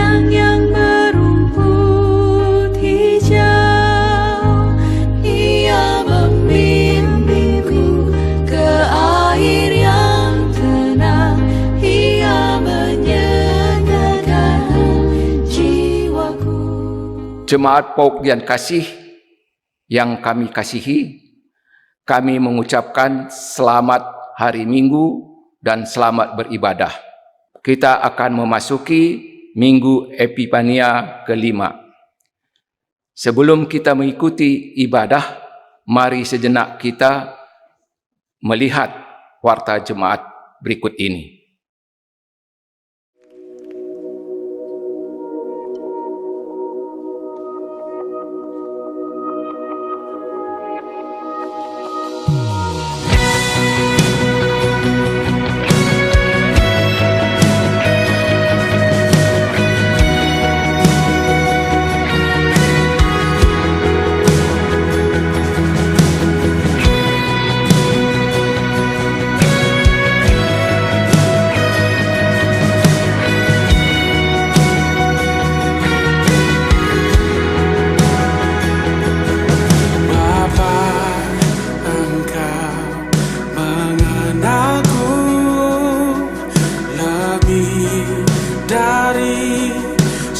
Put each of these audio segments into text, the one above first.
padang yang berumput hijau. Ia membimbingku ke air yang tenang. Ia menyegarkan jiwaku. Jemaat Pauk Dian Kasih yang kami kasihi, kami mengucapkan selamat hari Minggu dan selamat beribadah. Kita akan memasuki Minggu Epifania kelima. Sebelum kita mengikuti ibadah, mari sejenak kita melihat warta jemaat berikut ini.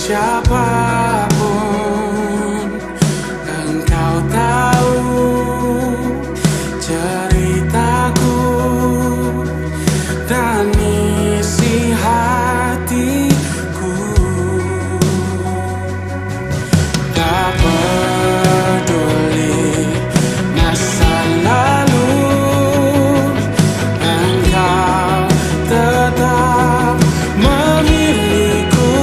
Siapapun engkau tahu ceritaku dan isi hatiku. Tak peduli masa lalu, engkau tetap memilihku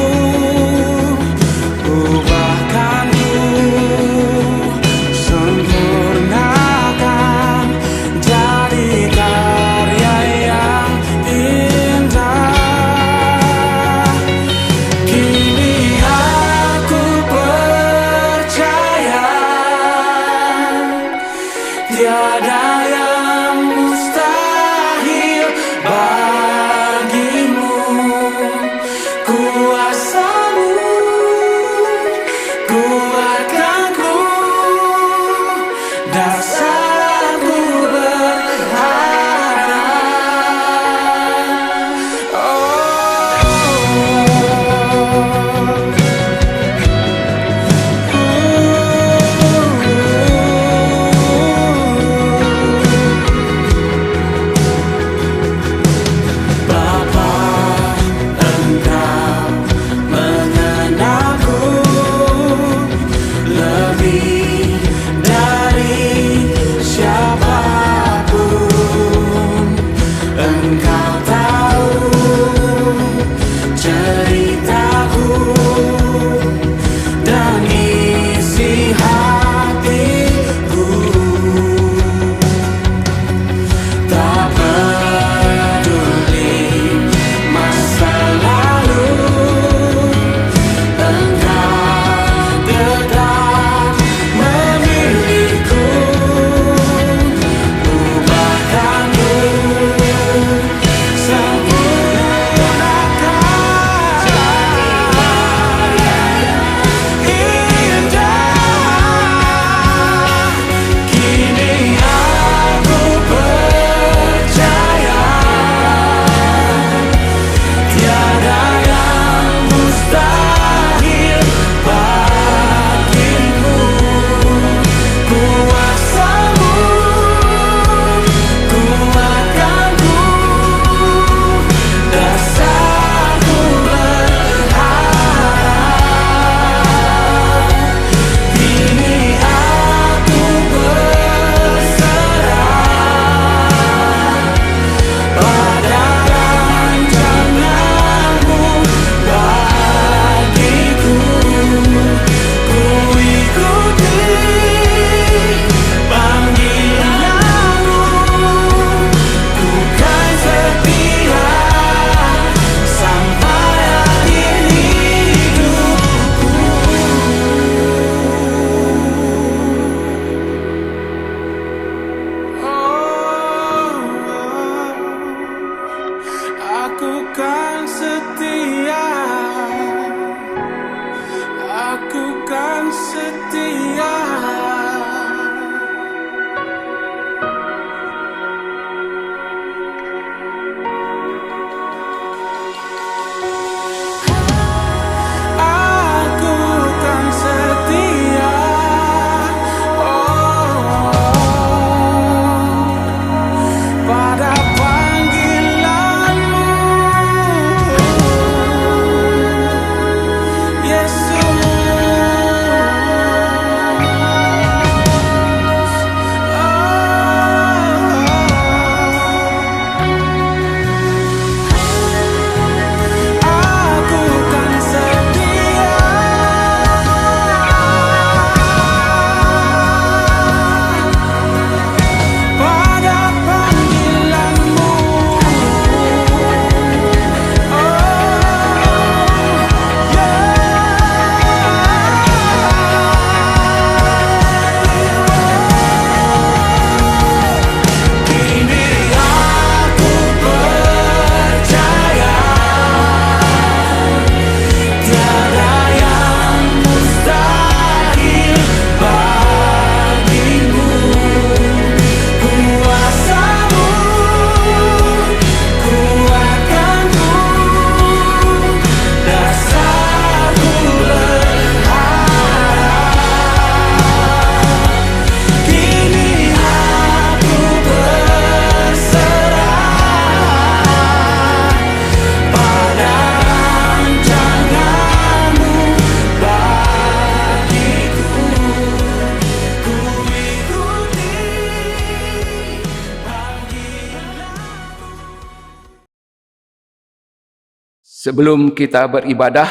Sebelum kita beribadah,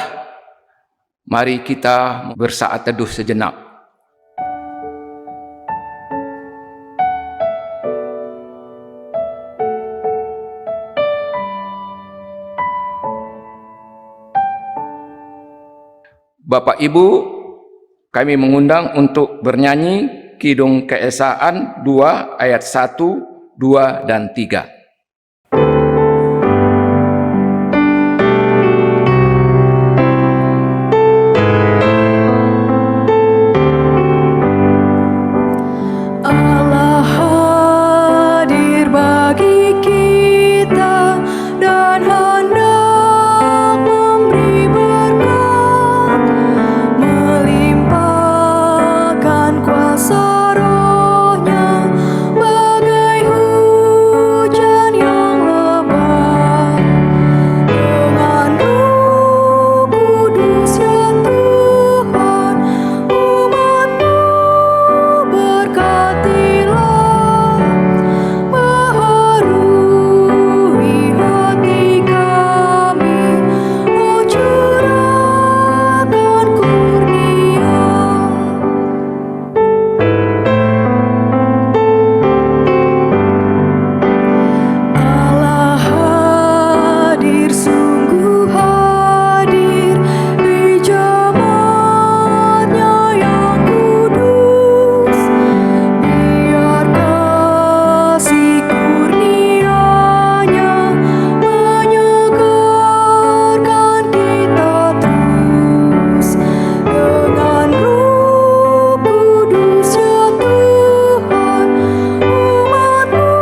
mari kita bersaat teduh sejenak. Bapak Ibu, kami mengundang untuk bernyanyi Kidung Keesaan 2 ayat 1, 2, dan 3. Allah hadir bagi kita dan hendak memberi berkat, melimpahkan kuasa Roh-Nya bagai hujan yang lebat. Dengan Roh Kudus ya Tuhan, umat-Mu berkatilah, baharui hati kami, oh curahkan kurnia. Allah hadir, sungguh hadir di jemaat-Nya yang kudus. Biar kasih kurnia-Nya menyegarkan kita terus. Dengan Roh Kudus ya Tuhan, umat-Mu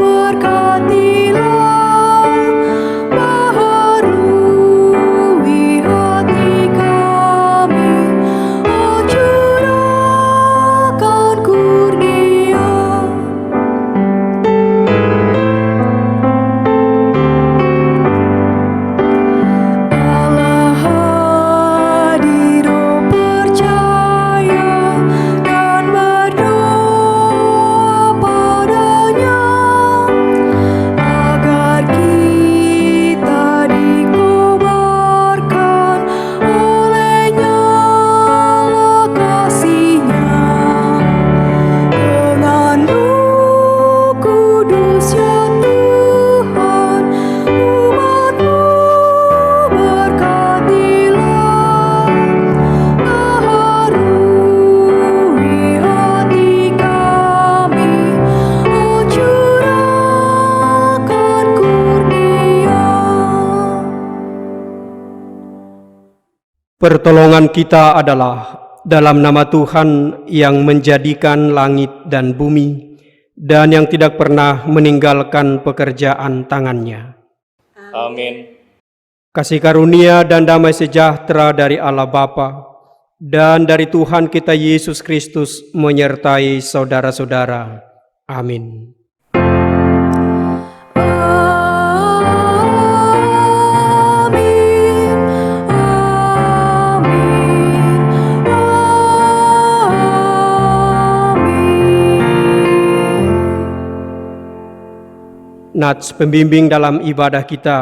berkatilah, baharui hati kami, oh curahkan kurnia. Allah hadir, oh percaya dan berdoa padanya, agar kita dikobarkan oleh nyala kasih-Nya. Dengan Roh Kudus ya Tuhan, umat-Mu berkatilah, baharui hati kami, oh curahkan kurnia. Pertolongan kita adalah dalam nama Tuhan yang menjadikan langit dan bumi dan yang tidak pernah meninggalkan pekerjaan tangannya. Amin. Kasih karunia dan damai sejahtera dari Allah Bapa dan dari Tuhan kita Yesus Kristus menyertai saudara-saudara. Amin. Amin, amin, amin. Nats pembimbing dalam ibadah kita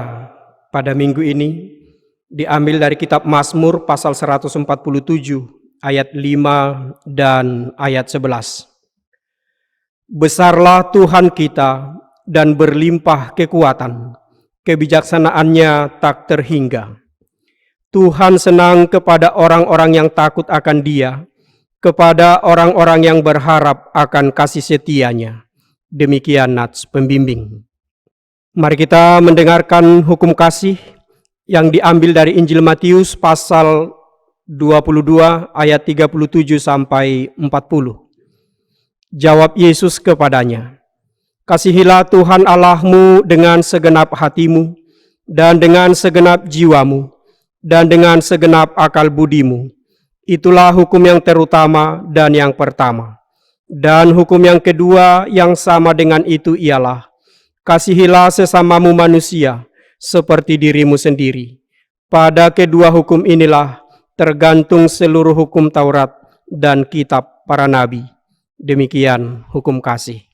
pada minggu ini diambil dari kitab Mazmur pasal 147 ayat 5 dan ayat 11. Besarlah Tuhan kita dan berlimpah kekuatan, kebijaksanaannya tak terhingga. Tuhan senang kepada orang-orang yang takut akan Dia, kepada orang-orang yang berharap akan kasih setia-Nya. Demikian nats pembimbing. Mari kita mendengarkan hukum kasih yang diambil dari Injil Matius pasal 22 ayat 37 sampai 40. Jawab Yesus kepadanya, "Kasihilah Tuhan Allahmu dengan segenap hatimu, dan dengan segenap jiwamu, dan dengan segenap akal budimu. Itulah hukum yang terutama dan yang pertama. Dan hukum yang kedua yang sama dengan itu ialah, kasihilah sesamamu manusia seperti dirimu sendiri. Pada kedua hukum inilah tergantung seluruh hukum Taurat dan kitab para nabi." Demikian hukum kasih.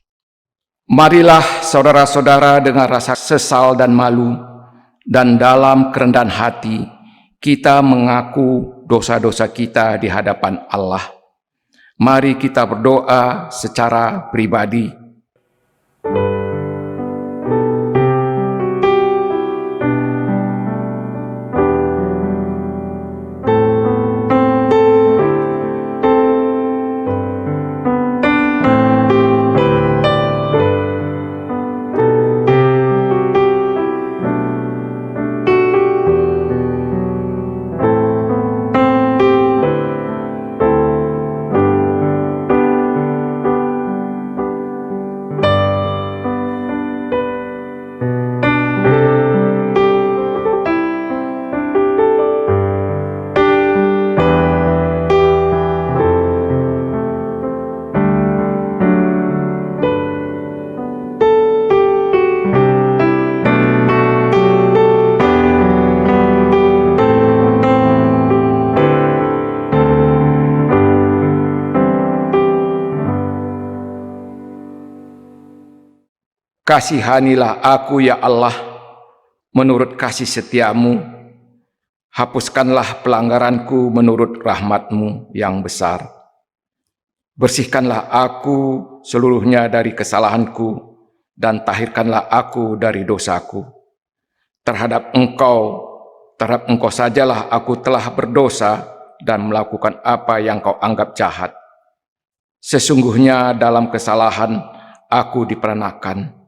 Marilah saudara-saudara dengan rasa sesal dan malu, dan dalam kerendahan hati kita mengaku dosa-dosa kita di hadapan Allah. Mari kita berdoa secara pribadi. Kasihanilah aku ya Allah, menurut kasih setiamu. Hapuskanlah pelanggaranku menurut rahmat-Mu yang besar. Bersihkanlah aku seluruhnya dari kesalahanku, dan tahirkanlah aku dari dosaku. Terhadap Engkau sajalah aku telah berdosa dan melakukan apa yang Kau anggap jahat. Sesungguhnya dalam kesalahan aku diperanakan.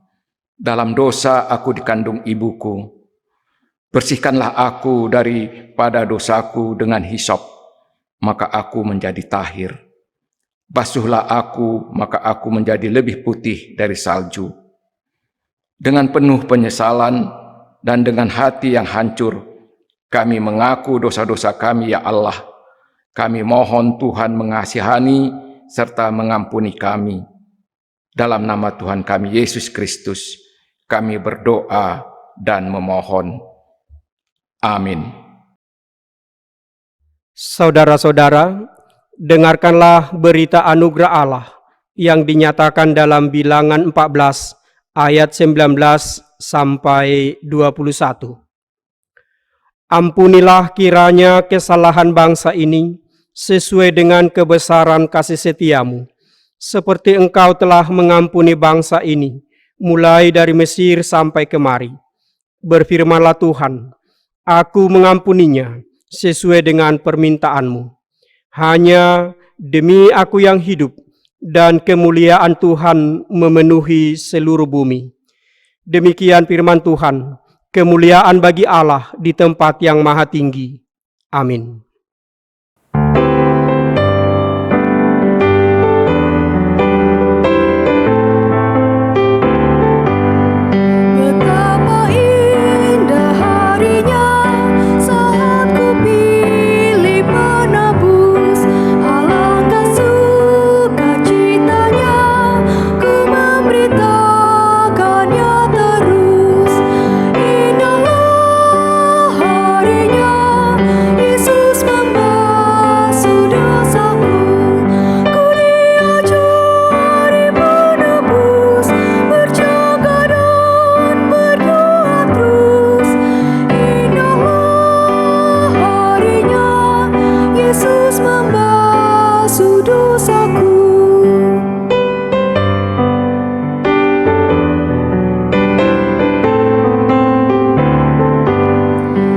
Dalam dosa aku dikandung ibuku. Bersihkanlah aku daripada dosaku dengan hisop, maka aku menjadi tahir. Basuhlah aku, maka aku menjadi lebih putih dari salju. Dengan penuh penyesalan dan dengan hati yang hancur, kami mengaku dosa-dosa kami ya Allah. Kami mohon Tuhan mengasihani serta mengampuni kami. Dalam nama Tuhan kami Yesus Kristus, kami berdoa dan memohon. Amin. Saudara-saudara, dengarkanlah berita anugerah Allah yang dinyatakan dalam Bilangan 14 ayat 19 sampai 21. Ampunilah kiranya kesalahan bangsa ini sesuai dengan kebesaran kasih setiamu, seperti Engkau telah mengampuni bangsa ini mulai dari Mesir sampai kemari. Berfirmanlah Tuhan, aku mengampuninya sesuai dengan permintaan-Mu. Hanya demi aku yang hidup, dan kemuliaan Tuhan memenuhi seluruh bumi. Demikian firman Tuhan, kemuliaan bagi Allah di tempat yang maha tinggi. Amin. Betapa indah harinya saat ku pilih penebus. Alangkah sukacitanya ku memberitakannya terus. Indahlah harinya Yesus membasuh dosaku. Ku diajari penebus, berjaga dan berdoa terus. Indahlah harinya Yesus membasuh dosaku.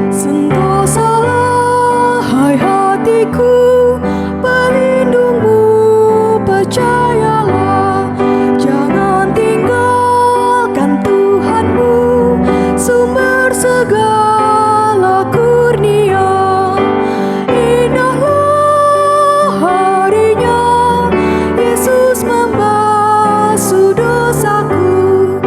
Sentosalah hai hatiku, pelindungmu percayalah. Jangan tinggalkan Tuhanmu, sumber segala kurnia. Indahlah harinya Yesus membasuh dosaku.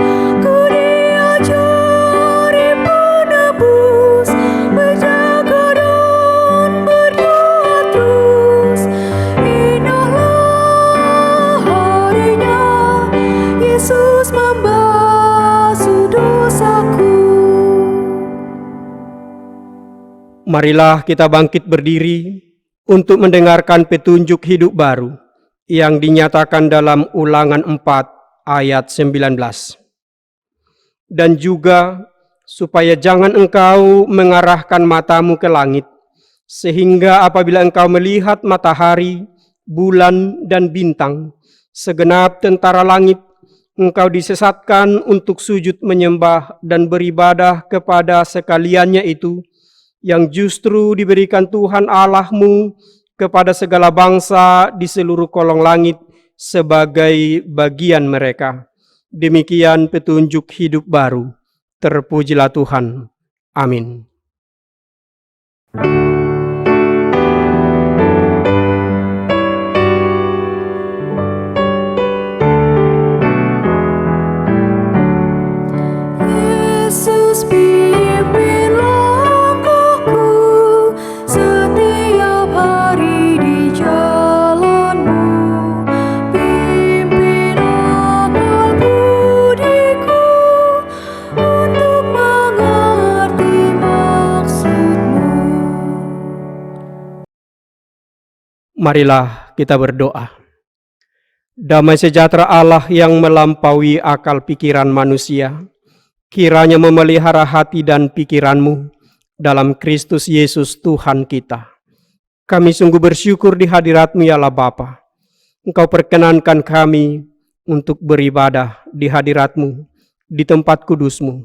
Ku diajari penebus, berjaga dan berdoa terus. Indahlah harinya Yesus membasuh dosaku. Marilah kita bangkit berdiri untuk mendengarkan petunjuk hidup baru yang dinyatakan dalam Ulangan 4 ayat 19. Dan juga supaya jangan engkau mengarahkan matamu ke langit, sehingga apabila engkau melihat matahari, bulan, dan bintang, segenap tentara langit, engkau disesatkan untuk sujud menyembah dan beribadah kepada sekaliannya itu, yang justru diberikan Tuhan Allahmu kepada segala bangsa di seluruh kolong langit sebagai bagian mereka. Demikian petunjuk hidup baru. Terpujilah Tuhan. Amin. Yesus pimpin langkahku setiap hari di jalan-Mu. Pimpin akal budiku untuk mengerti maksud-Mu. Marilah kita berdoa. Damai sejahtera Allah yang melampaui akal pikiran manusia, kiranya memelihara hati dan pikiranmu dalam Kristus Yesus Tuhan kita. Kami sungguh bersyukur di hadirat-Mu ya Allah Bapa. Engkau perkenankan kami untuk beribadah di hadirat-Mu, di tempat kudus-Mu.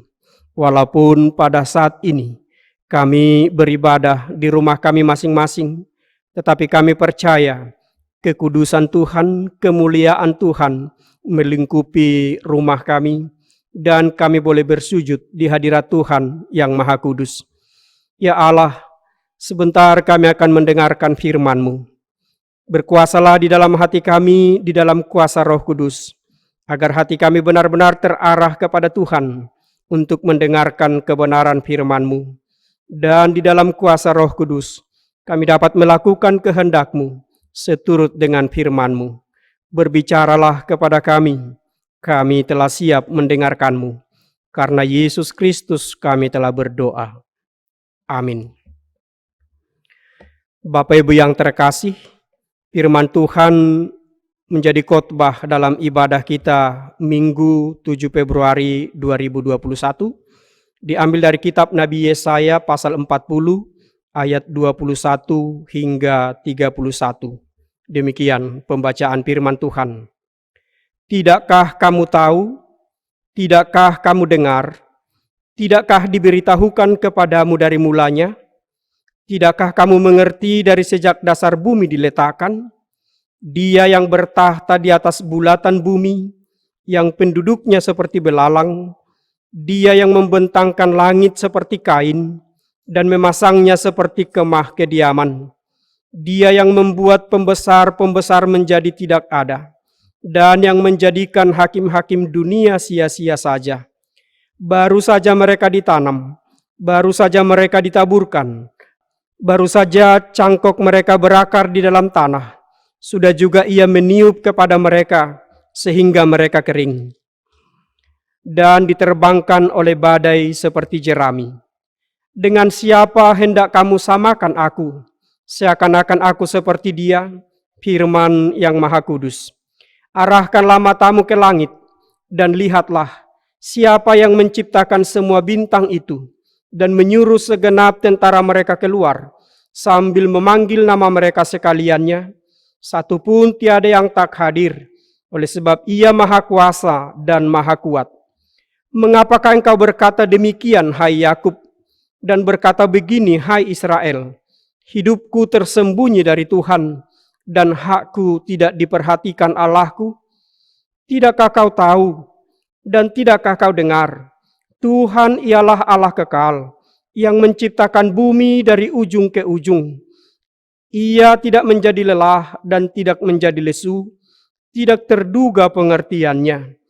Walaupun pada saat ini kami beribadah di rumah kami masing-masing, tetapi kami percaya kekudusan Tuhan, kemuliaan Tuhan melingkupi rumah kami, dan kami boleh bersujud di hadirat Tuhan yang Maha Kudus. Ya Allah, sebentar kami akan mendengarkan firman-Mu. Berkuasalah di dalam hati kami, di dalam kuasa Roh Kudus, agar hati kami benar-benar terarah kepada Tuhan untuk mendengarkan kebenaran firman-Mu. Dan di dalam kuasa Roh Kudus, kami dapat melakukan kehendak-Mu seturut dengan firman-Mu. Berbicaralah kepada kami telah siap mendengarkan-Mu. Karena Yesus Kristus kami telah berdoa. Amin. Bapak Ibu yang terkasih, firman Tuhan menjadi khotbah dalam ibadah kita Minggu 7 Februari 2021, diambil dari kitab Nabi Yesaya pasal 40 ayat 21 hingga 31. Demikian pembacaan firman Tuhan. Tidakkah kamu tahu? Tidakkah kamu dengar? Tidakkah diberitahukan kepadamu dari mulanya? Tidakkah kamu mengerti dari sejak dasar bumi diletakkan? Dia yang bertahta di atas bulatan bumi, yang penduduknya seperti belalang, dia yang membentangkan langit seperti kain, dan memasangnya seperti kemah kediaman. Dia yang membuat pembesar-pembesar menjadi tidak ada, dan yang menjadikan hakim-hakim dunia sia-sia saja. Baru saja mereka ditanam, baru saja mereka ditaburkan, baru saja cangkok mereka berakar di dalam tanah. Sudah juga Ia meniup kepada mereka sehingga mereka kering, dan diterbangkan oleh badai seperti jerami. Dengan siapa hendak kamu samakan aku? Seakan-akan aku seperti Dia, firman yang Maha Kudus. Arahkanlah matamu ke langit, dan lihatlah siapa yang menciptakan semua bintang itu, dan menyuruh segenap tentara mereka keluar, sambil memanggil nama mereka sekaliannya. Satu pun tiada yang tak hadir, oleh sebab Ia Maha Kuasa dan Maha Kuat. Mengapakah engkau berkata demikian, hai Yakub, dan berkata begini, hai Israel? Hidupku tersembunyi dari Tuhan, dan hakku tidak diperhatikan Allahku. Tidakkah kau tahu, dan tidakkah kau dengar? Tuhan ialah Allah kekal, yang menciptakan bumi dari ujung ke ujung. Ia tidak menjadi lelah dan tidak menjadi lesu, tidak terduga pengertiannya.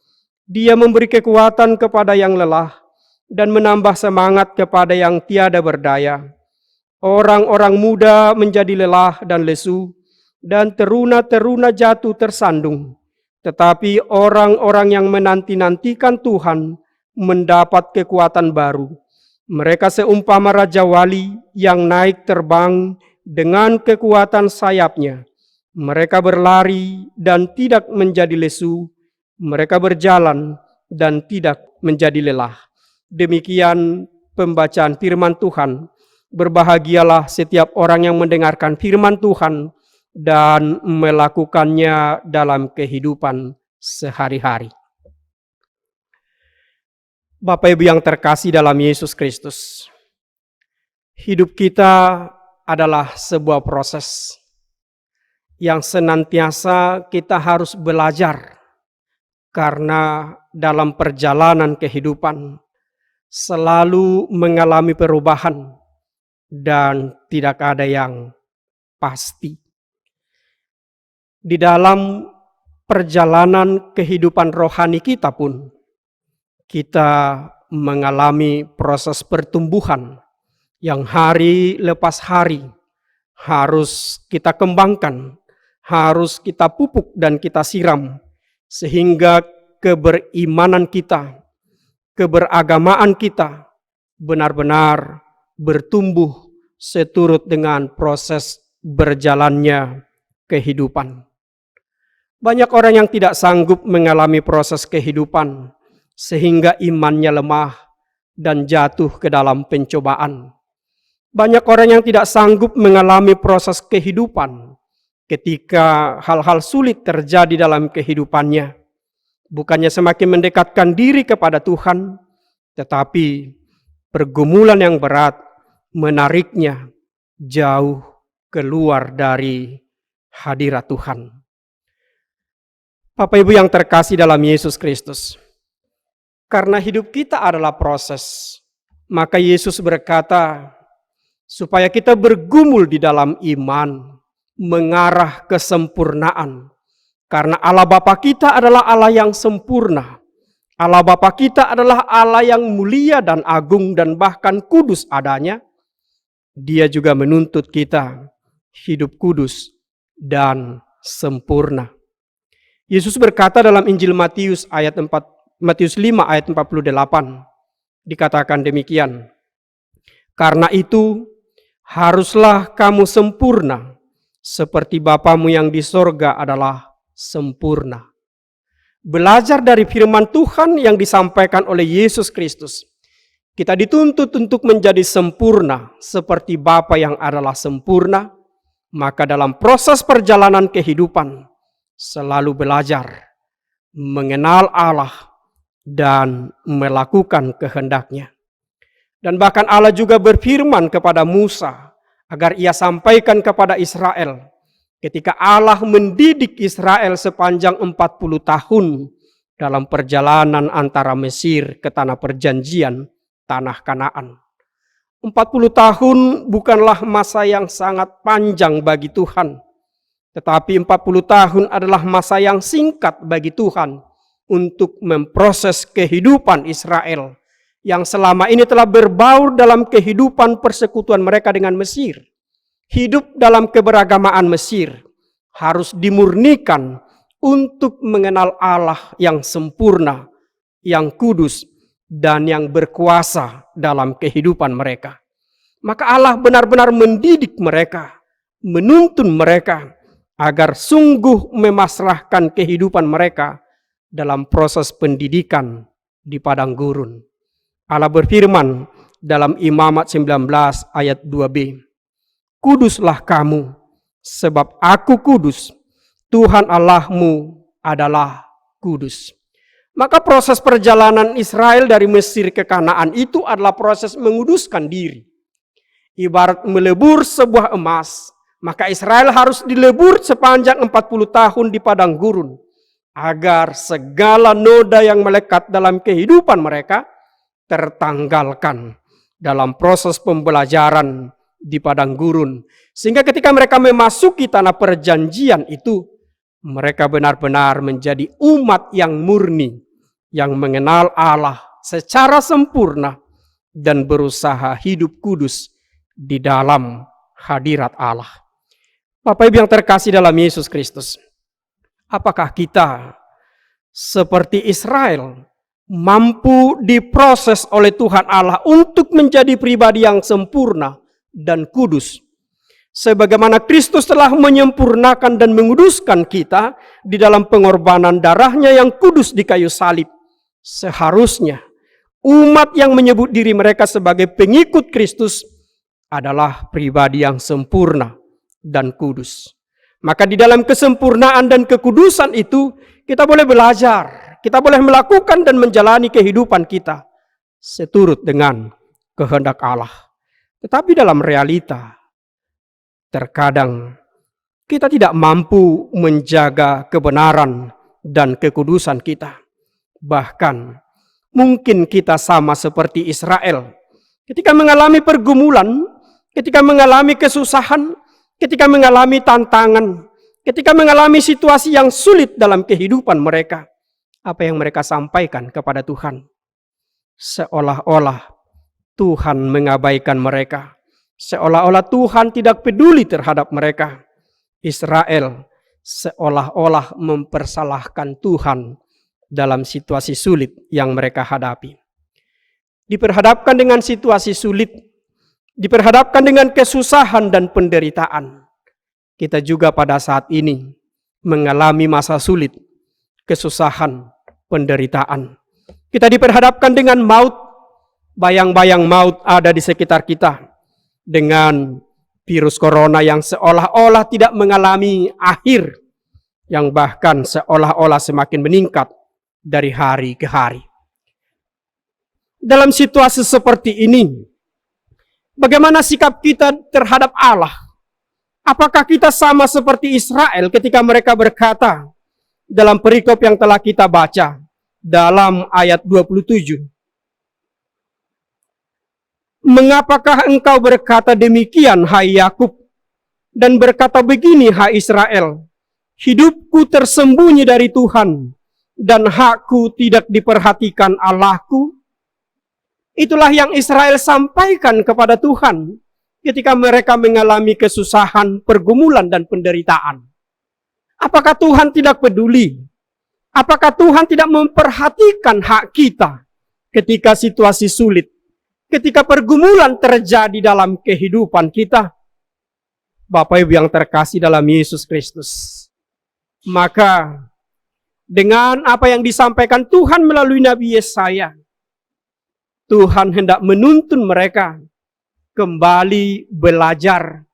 Dia memberi kekuatan kepada yang lelah, dan menambah semangat kepada yang tiada berdaya. Orang-orang muda menjadi lelah dan lesu, dan teruna-teruna jatuh tersandung. Tetapi orang-orang yang menanti-nantikan Tuhan mendapat kekuatan baru. Mereka seumpama Raja Wali yang naik terbang dengan kekuatan sayapnya. Mereka berlari dan tidak menjadi lesu. Mereka berjalan dan tidak menjadi lelah. Demikian pembacaan firman Tuhan. Berbahagialah setiap orang yang mendengarkan firman Tuhan dan melakukannya dalam kehidupan sehari-hari. Bapak Ibu yang terkasih dalam Yesus Kristus, hidup kita adalah sebuah proses yang senantiasa kita harus belajar, karena dalam perjalanan kehidupan selalu mengalami perubahan dan tidak ada yang pasti. Di dalam perjalanan kehidupan rohani kita pun, kita mengalami proses pertumbuhan yang hari lepas hari harus kita kembangkan, harus kita pupuk dan kita siram, sehingga keberimanan kita, keberagamaan kita benar-benar bertumbuh seturut dengan proses berjalannya kehidupan. Banyak orang yang tidak sanggup mengalami proses kehidupan sehingga imannya lemah dan jatuh ke dalam pencobaan. Banyak orang yang tidak sanggup mengalami proses kehidupan ketika hal-hal sulit terjadi dalam kehidupannya. Bukannya semakin mendekatkan diri kepada Tuhan, tetapi pergumulan yang berat menariknya jauh keluar dari hadirat Tuhan. Bapak Ibu yang terkasih dalam Yesus Kristus, karena hidup kita adalah proses, maka Yesus berkata, supaya kita bergumul di dalam iman, mengarah kesempurnaan. Karena Allah Bapa kita adalah Allah yang sempurna. Allah Bapa kita adalah Allah yang mulia dan agung dan bahkan kudus adanya. Dia juga menuntut kita hidup kudus dan sempurna. Yesus berkata dalam Injil Matius 5 ayat 48, dikatakan demikian. Karena itu haruslah kamu sempurna seperti Bapamu yang di sorga adalah sempurna. Belajar dari firman Tuhan yang disampaikan oleh Yesus Kristus, kita dituntut untuk menjadi sempurna seperti Bapa yang adalah sempurna. Maka dalam proses perjalanan kehidupan selalu belajar mengenal Allah dan melakukan kehendak-Nya. Dan bahkan Allah juga berfirman kepada Musa agar ia sampaikan kepada Israel ketika Allah mendidik Israel sepanjang 40 tahun dalam perjalanan antara Mesir ke tanah perjanjian, tanah Kanaan. 40 tahun bukanlah masa yang sangat panjang bagi Tuhan. Tetapi 40 tahun adalah masa yang singkat bagi Tuhan untuk memproses kehidupan Israel yang selama ini telah berbaur dalam kehidupan persekutuan mereka dengan Mesir. Hidup dalam keberagamaan Mesir harus dimurnikan untuk mengenal Allah yang sempurna, yang kudus, dan yang berkuasa dalam kehidupan mereka. Maka Allah benar-benar mendidik mereka, menuntun mereka agar sungguh memasrahkan kehidupan mereka dalam proses pendidikan di padang gurun. Allah berfirman dalam Imamat 19 ayat 2b, kuduslah kamu, sebab aku kudus, Tuhan Allahmu adalah kudus. Maka proses perjalanan Israel dari Mesir ke Kanaan itu adalah proses menguduskan diri. Ibarat melebur sebuah emas, maka Israel harus dilebur sepanjang 40 tahun di padang gurun, agar segala noda yang melekat dalam kehidupan mereka tertanggalkan dalam proses pembelajaran di padang gurun. Sehingga ketika mereka memasuki tanah perjanjian itu, mereka benar-benar menjadi umat yang murni, yang mengenal Allah secara sempurna dan berusaha hidup kudus di dalam hadirat Allah. Bapak Ibu yang terkasih dalam Yesus Kristus, apakah kita seperti Israel mampu diproses oleh Tuhan Allah untuk menjadi pribadi yang sempurna dan kudus? Sebagaimana Kristus telah menyempurnakan dan menguduskan kita di dalam pengorbanan darahnya yang kudus di kayu salib, seharusnya umat yang menyebut diri mereka sebagai pengikut Kristus adalah pribadi yang sempurna dan kudus. Maka di dalam kesempurnaan dan kekudusan itu kita boleh belajar, kita boleh melakukan dan menjalani kehidupan kita seturut dengan kehendak Allah. Tetapi dalam realita, terkadang kita tidak mampu menjaga kebenaran dan kekudusan kita. Bahkan mungkin kita sama seperti Israel. Ketika mengalami pergumulan, ketika mengalami kesusahan, ketika mengalami tantangan, ketika mengalami situasi yang sulit dalam kehidupan mereka, apa yang mereka sampaikan kepada Tuhan? Seolah-olah Tuhan mengabaikan mereka. Seolah-olah Tuhan tidak peduli terhadap mereka. Israel seolah-olah mempersalahkan Tuhan dalam situasi sulit yang mereka hadapi. Diperhadapkan dengan situasi sulit, diperhadapkan dengan kesusahan dan penderitaan. Kita juga pada saat ini mengalami masa sulit, kesusahan, penderitaan. Kita diperhadapkan dengan maut, bayang-bayang maut ada di sekitar kita. Dengan virus corona yang seolah-olah tidak mengalami akhir, yang bahkan seolah-olah semakin meningkat dari hari ke hari. Dalam situasi seperti ini, bagaimana sikap kita terhadap Allah? Apakah kita sama seperti Israel ketika mereka berkata dalam perikop yang telah kita baca dalam ayat 27? Mengapakah engkau berkata demikian, hai Yakub, dan berkata begini, hai Israel, hidupku tersembunyi dari Tuhan, dan hakku tidak diperhatikan Allahku? Itulah yang Israel sampaikan kepada Tuhan ketika mereka mengalami kesusahan, pergumulan, dan penderitaan. Apakah Tuhan tidak peduli? Apakah Tuhan tidak memperhatikan hak kita ketika situasi sulit? Ketika pergumulan terjadi dalam kehidupan kita, Bapak Ibu yang terkasih dalam Yesus Kristus, maka dengan apa yang disampaikan Tuhan melalui Nabi Yesaya, Tuhan hendak menuntun mereka kembali belajar.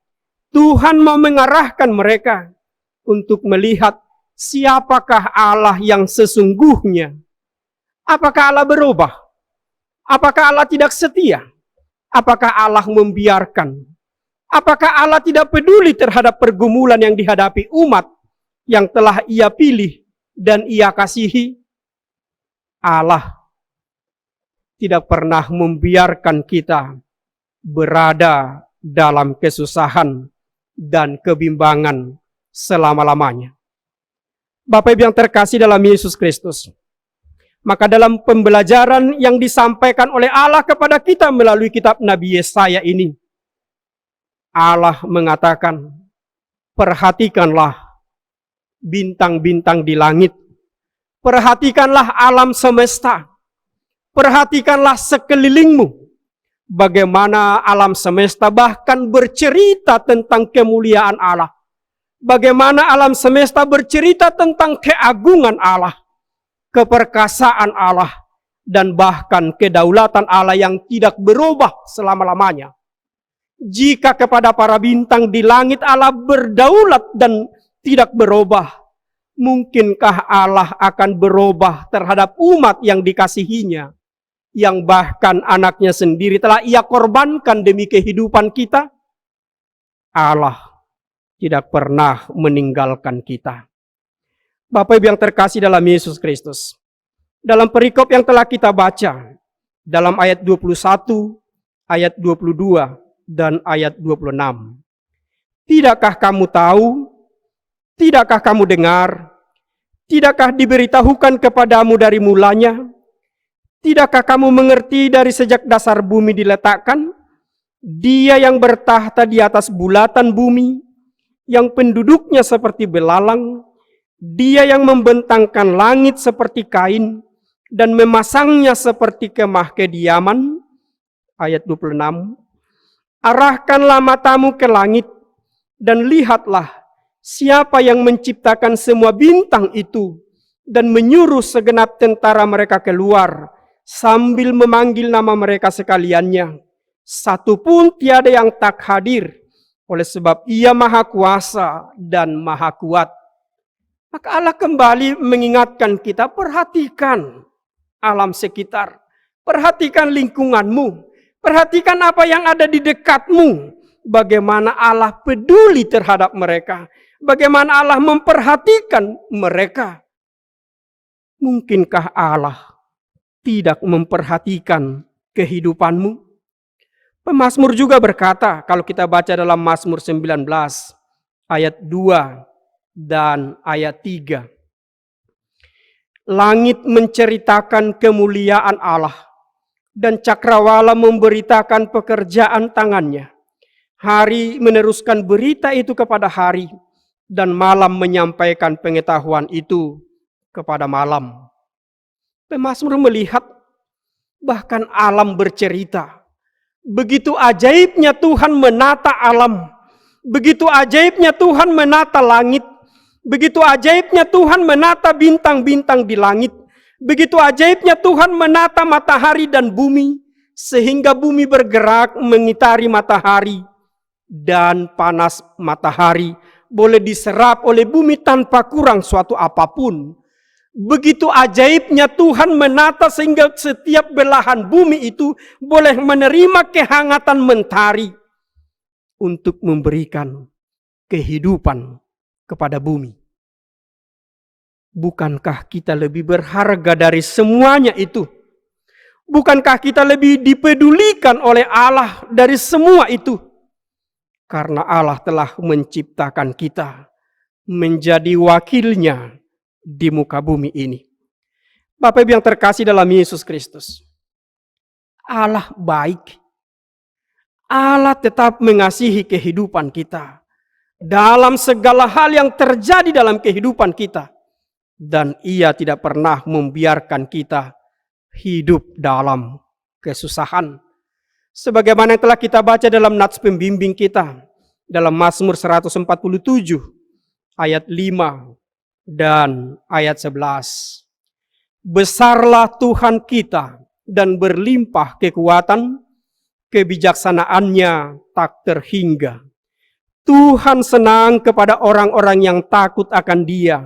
Tuhan mau mengarahkan mereka untuk melihat siapakah Allah yang sesungguhnya. Apakah Allah berubah? Apakah Allah tidak setia? Apakah Allah membiarkan? Apakah Allah tidak peduli terhadap pergumulan yang dihadapi umat yang telah Ia pilih dan Ia kasihi? Allah tidak pernah membiarkan kita berada dalam kesusahan dan kebimbangan selama-lamanya. Bapak Ibu yang terkasih dalam Yesus Kristus, maka dalam pembelajaran yang disampaikan oleh Allah kepada kita melalui kitab Nabi Yesaya ini, Allah mengatakan, perhatikanlah bintang-bintang di langit, perhatikanlah alam semesta, perhatikanlah sekelilingmu, bagaimana alam semesta bahkan bercerita tentang kemuliaan Allah, bagaimana alam semesta bercerita tentang keagungan Allah, keperkasaan Allah, dan bahkan kedaulatan Allah yang tidak berubah selama-lamanya. Jika kepada para bintang di langit Allah berdaulat dan tidak berubah, mungkinkah Allah akan berubah terhadap umat yang dikasihinya, yang bahkan anaknya sendiri telah Ia korbankan demi kehidupan kita? Allah tidak pernah meninggalkan kita. Bapak Ibu yang terkasih dalam Yesus Kristus, dalam perikop yang telah kita baca, dalam ayat 21, ayat 22, dan ayat 26. Tidakkah kamu tahu? Tidakkah kamu dengar? Tidakkah diberitahukan kepadamu dari mulanya? Tidakkah kamu mengerti dari sejak dasar bumi diletakkan? Dia yang bertahta di atas bulatan bumi, yang penduduknya seperti belalang, Dia yang membentangkan langit seperti kain dan memasangnya seperti kemah kediaman. Ayat 26. Arahkanlah matamu ke langit dan lihatlah siapa yang menciptakan semua bintang itu dan menyuruh segenap tentara mereka keluar sambil memanggil nama mereka sekaliannya. Satu pun tiada yang tak hadir, oleh sebab Ia Maha Kuasa dan Maha Kuat. Maka Allah kembali mengingatkan kita, perhatikan alam sekitar, perhatikan lingkunganmu, perhatikan apa yang ada di dekatmu. Bagaimana Allah peduli terhadap mereka, bagaimana Allah memperhatikan mereka. Mungkinkah Allah tidak memperhatikan kehidupanmu? Pemazmur juga berkata, kalau kita baca dalam Mazmur 19 ayat 2 dan ayat 3. Langit menceritakan kemuliaan Allah, dan cakrawala memberitakan pekerjaan tangannya. Hari meneruskan berita itu kepada hari, dan malam menyampaikan pengetahuan itu kepada malam. Pemazmur melihat bahkan alam bercerita. Begitu ajaibnya Tuhan menata alam. Begitu ajaibnya Tuhan menata langit. Begitu ajaibnya Tuhan menata bintang-bintang di langit. Begitu ajaibnya Tuhan menata matahari dan bumi. Sehingga bumi bergerak mengitari matahari. Dan panas matahari boleh diserap oleh bumi tanpa kurang suatu apapun. Begitu ajaibnya Tuhan menata sehingga setiap belahan bumi itu boleh menerima kehangatan mentari untuk memberikan kehidupan kepada bumi. Bukankah kita lebih berharga dari semuanya itu? Bukankah kita lebih dipedulikan oleh Allah dari semua itu? Karena Allah telah menciptakan kita menjadi wakilnya di muka bumi ini. Bapak Ibu yang terkasih dalam Yesus Kristus, Allah baik. Allah tetap mengasihi kehidupan kita dalam segala hal yang terjadi dalam kehidupan kita. Dan Ia tidak pernah membiarkan kita hidup dalam kesusahan. Sebagaimana yang telah kita baca dalam nats pembimbing kita, dalam Mazmur 147, ayat 5 dan ayat 11. Besarlah Tuhan kita dan berlimpah kekuatan, kebijaksanaannya tak terhingga. Tuhan senang kepada orang-orang yang takut akan Dia,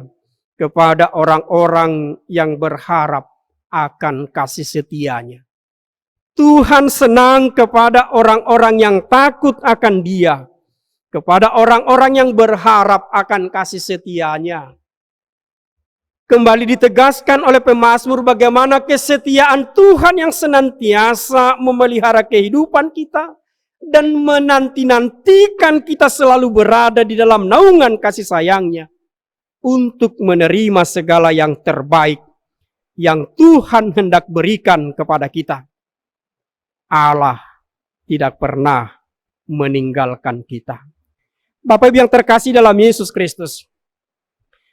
kepada orang-orang yang berharap akan kasih setia-Nya. Tuhan senang kepada orang-orang yang takut akan Dia, kepada orang-orang yang berharap akan kasih setia-Nya. Kembali ditegaskan oleh pemazmur bagaimana kesetiaan Tuhan yang senantiasa memelihara kehidupan kita dan menanti-nantikan kita selalu berada di dalam naungan kasih sayang-Nya untuk menerima segala yang terbaik yang Tuhan hendak berikan kepada kita. Allah tidak pernah meninggalkan kita. Bapak Ibu yang terkasih dalam Yesus Kristus,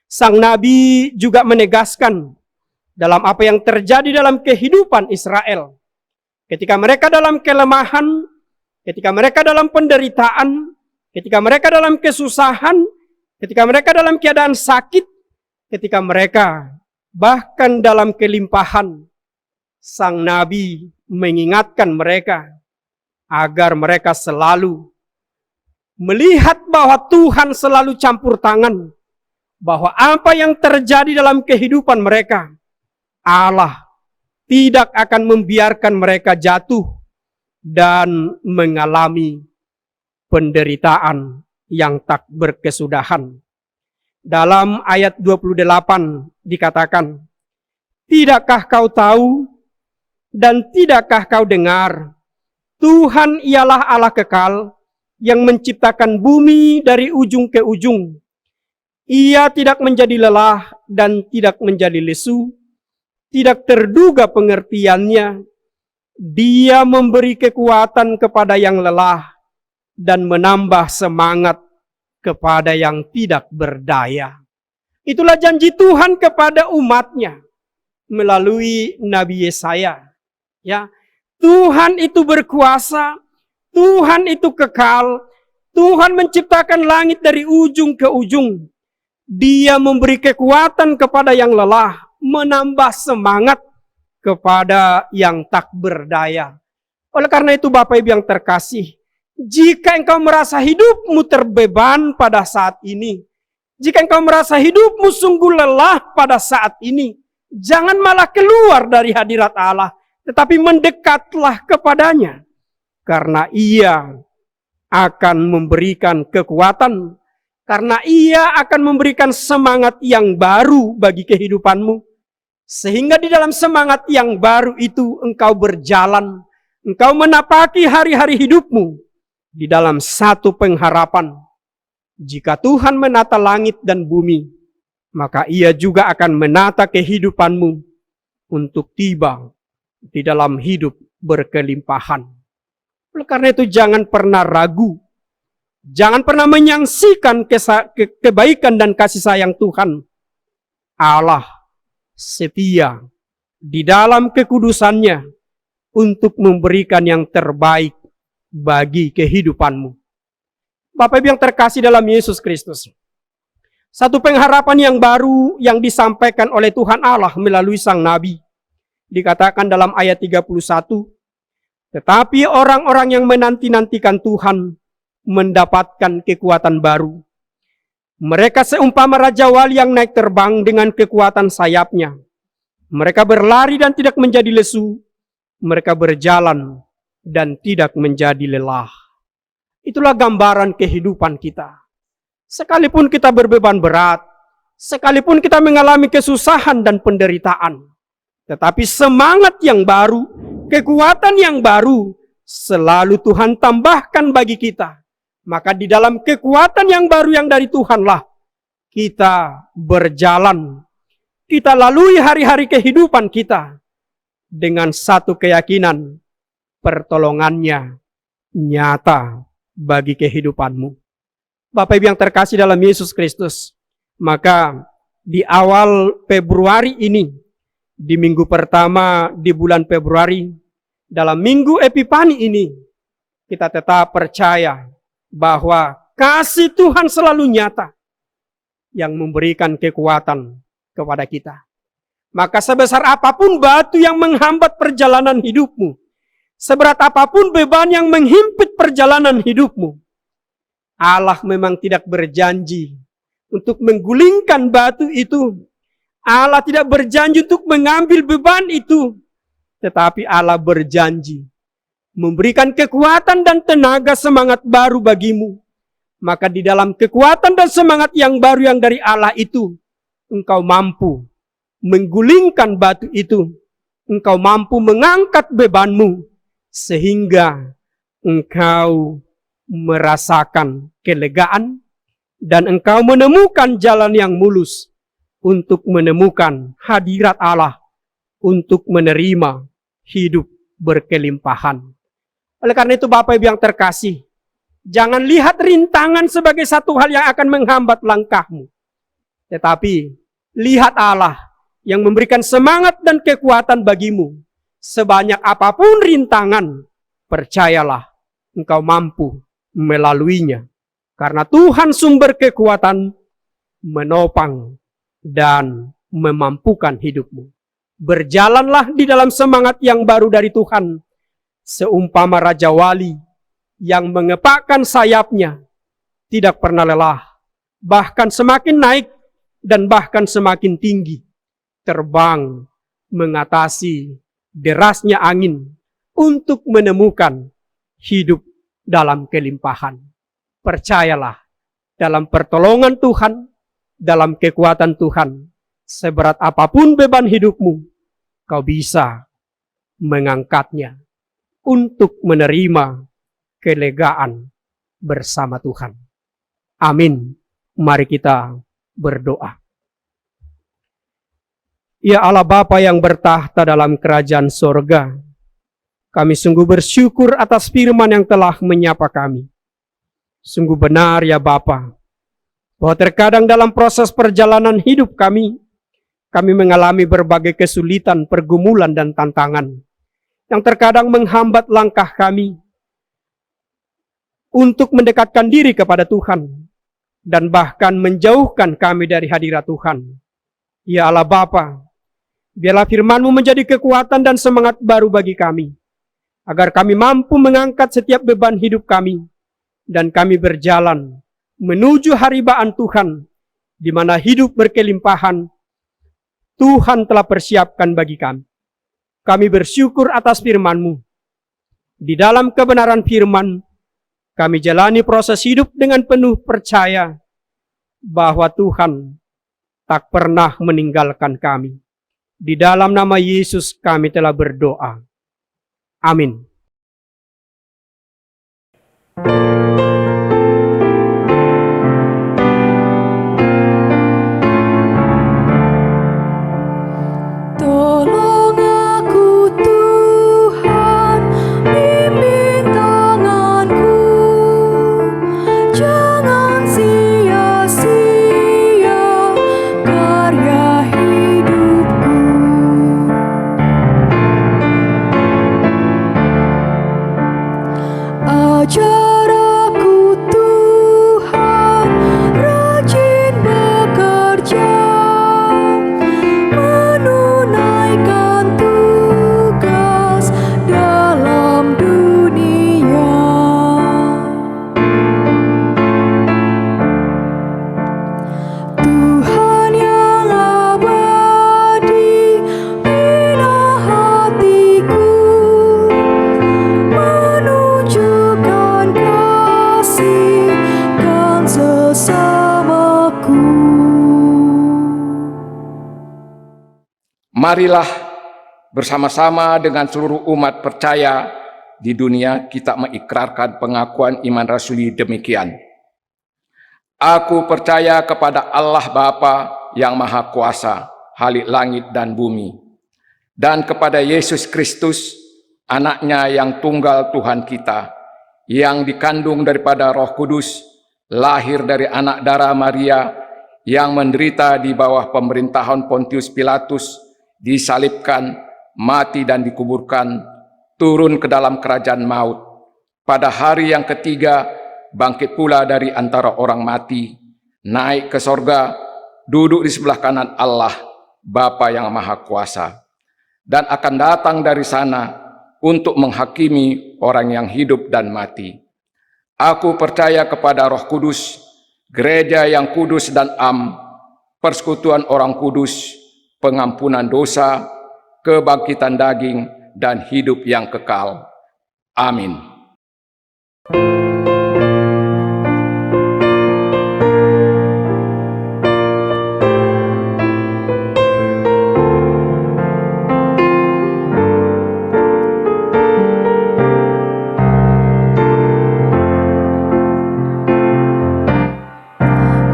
Sang Nabi juga menegaskan dalam apa yang terjadi dalam kehidupan Israel. Ketika mereka dalam kelemahan, ketika mereka dalam penderitaan, ketika mereka dalam kesusahan, ketika mereka dalam keadaan sakit, ketika mereka bahkan dalam kelimpahan, Sang Nabi mengingatkan mereka agar mereka selalu melihat bahwa Tuhan selalu campur tangan, bahwa apa yang terjadi dalam kehidupan mereka, Allah tidak akan membiarkan mereka jatuh dan mengalami penderitaan yang tak berkesudahan. Dalam ayat 28 dikatakan, tidakkah kau tahu dan tidakkah kau dengar, Tuhan ialah Allah kekal yang menciptakan bumi dari ujung ke ujung. Ia tidak menjadi lelah dan tidak menjadi lesu, tidak terduga pengertiannya. Dia memberi kekuatan kepada yang lelah dan menambah semangat kepada yang tidak berdaya. Itulah janji Tuhan kepada umat-Nya melalui Nabi Yesaya. Ya, Tuhan itu berkuasa, Tuhan itu kekal, Tuhan menciptakan langit dari ujung ke ujung. Dia memberi kekuatan kepada yang lelah, menambah semangat kepada yang tak berdaya. Oleh karena itu Bapak Ibu yang terkasih, jika engkau merasa hidupmu terbeban pada saat ini, jika engkau merasa hidupmu sungguh lelah pada saat ini, jangan malah keluar dari hadirat Allah, tetapi mendekatlah kepadanya. Karena Ia akan memberikan kekuatan, karena Ia akan memberikan semangat yang baru bagi kehidupanmu. Sehingga di dalam semangat yang baru itu engkau berjalan, engkau menapaki hari-hari hidupmu di dalam satu pengharapan. Jika Tuhan menata langit dan bumi, maka Ia juga akan menata kehidupanmu untuk tiba di dalam hidup berkelimpahan. Oleh karena itu jangan pernah ragu, jangan pernah menyaksikan kebaikan dan kasih sayang Tuhan. Allah setia di dalam kekudusannya untuk memberikan yang terbaik bagi kehidupanmu. Bapak Ibu yang terkasih dalam Yesus Kristus, satu pengharapan yang baru yang disampaikan oleh Tuhan Allah melalui sang Nabi, dikatakan dalam ayat 31, tetapi orang-orang yang menanti-nantikan Tuhan mendapatkan kekuatan baru. Mereka seumpama Raja Wali yang naik terbang dengan kekuatan sayapnya. Mereka berlari dan tidak menjadi lesu. Mereka berjalan dan tidak menjadi lelah. Itulah gambaran kehidupan kita. Sekalipun kita berbeban berat, sekalipun kita mengalami kesusahan dan penderitaan, tetapi semangat yang baru, kekuatan yang baru, selalu Tuhan tambahkan bagi kita. Maka di dalam kekuatan yang baru yang dari Tuhanlah kita berjalan. Kita lalui hari-hari kehidupan kita dengan satu keyakinan, pertolongannya nyata bagi kehidupanmu. Bapak Ibu yang terkasih dalam Yesus Kristus, maka di awal Februari ini, di minggu pertama di bulan Februari, dalam minggu Epifani ini, kita tetap percaya bahwa kasih Tuhan selalu nyata yang memberikan kekuatan kepada kita. Maka sebesar apapun batu yang menghambat perjalanan hidupmu, seberat apapun beban yang menghimpit perjalanan hidupmu, Allah memang tidak berjanji untuk menggulingkan batu itu. Allah tidak berjanji untuk mengambil beban itu. Tetapi Allah berjanji memberikan kekuatan dan tenaga semangat baru bagimu. Maka di dalam kekuatan dan semangat yang baru yang dari Allah itu, engkau mampu menggulingkan batu itu. Engkau mampu mengangkat bebanmu. Sehingga engkau merasakan kelegaan dan engkau menemukan jalan yang mulus untuk menemukan hadirat Allah, untuk menerima hidup berkelimpahan. Oleh karena itu Bapak Ibu yang terkasih, jangan lihat rintangan sebagai satu hal yang akan menghambat langkahmu. Tetapi lihat Allah yang memberikan semangat dan kekuatan bagimu. Sebanyak apapun rintangan, percayalah engkau mampu melaluinya. Karena Tuhan sumber kekuatan menopang dan memampukan hidupmu. Berjalanlah di dalam semangat yang baru dari Tuhan. Seumpama Raja Wali yang mengepakkan sayapnya, tidak pernah lelah. Bahkan semakin naik dan bahkan semakin tinggi. Terbang mengatasi derasnya angin untuk menemukan hidup dalam kelimpahan. Percayalah dalam pertolongan Tuhan, dalam kekuatan Tuhan, seberat apapun beban hidupmu, kau bisa mengangkatnya untuk menerima kelegaan bersama Tuhan. Amin. Mari kita berdoa. Ya Allah Bapa yang bertahta dalam kerajaan sorga, kami sungguh bersyukur atas firman yang telah menyapa kami. Sungguh benar ya Bapa, bahwa terkadang dalam proses perjalanan hidup kami mengalami berbagai kesulitan, pergumulan, dan tantangan yang terkadang menghambat langkah kami untuk mendekatkan diri kepada Tuhan dan bahkan menjauhkan kami dari hadirat Tuhan. Ya Allah Bapa, Biarlah firman-Mu menjadi kekuatan dan semangat baru bagi kami, agar kami mampu mengangkat setiap beban hidup kami, dan kami berjalan menuju haribaan Tuhan, di mana hidup berkelimpahan Tuhan telah persiapkan bagi kami. Kami bersyukur atas firman-Mu. Di dalam kebenaran firman, kami jalani proses hidup dengan penuh percaya bahwa Tuhan tak pernah meninggalkan kami. Di dalam nama Yesus kami telah berdoa. Amin. Tolong aku Tuhan, bimbing tanganku, jangan sia-sia karya hidupku. Ajar aku Tuhan, rajin bekerja, menunaikan tugas dalam dunia. Tuhan yang abadi, bina hatiku, menunjukkan kasih kan sesamaku. Marilah bersama-sama dengan seluruh umat percaya di dunia kita mengikrarkan pengakuan iman rasuli demikian. Aku percaya kepada Allah Bapa yang Maha Kuasa, Khalik langit dan bumi, dan kepada Yesus Kristus, anaknya yang tunggal Tuhan kita, yang dikandung daripada Roh Kudus, lahir dari anak darah Maria, yang menderita di bawah pemerintahan Pontius Pilatus, disalibkan, mati dan dikuburkan, turun ke dalam kerajaan maut. Pada hari yang ketiga, bangkit pula dari antara orang mati, naik ke sorga, duduk di sebelah kanan Allah, Bapa yang Maha Kuasa, dan akan datang dari sana untuk menghakimi orang yang hidup dan mati. Aku percaya kepada Roh Kudus, gereja yang kudus dan am, persekutuan orang kudus, pengampunan dosa, kebangkitan daging, dan hidup yang kekal. Amin.